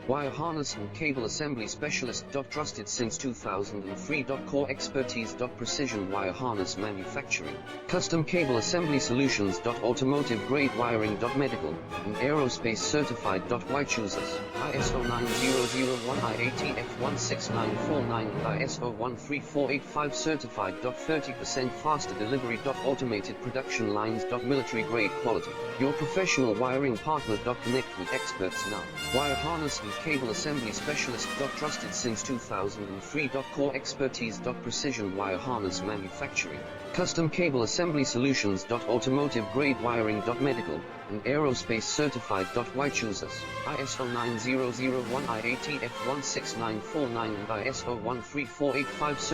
Wire harness and cable assembly specialist. Trusted since 2003. Core expertise. Precision wire harness manufacturing. Custom cable assembly solutions. Automotive grade wiring. Medical and aerospace certified. Why choose us? ISO 9001 IATF 16949 and ISO 13485 certified. 30% faster delivery. Automated production lines. Military grade quality. Your professional wiring partner. Connect with experts now. Wire harness and cable assembly specialist. Trusted since 2003. Core expertise. Precision wire harness manufacturing. Custom cable assembly solutions. Automotive grade wiring. Medical and aerospace certified. Why choose us? ISO 9001 IATF 16949 and ISO 13485 certified.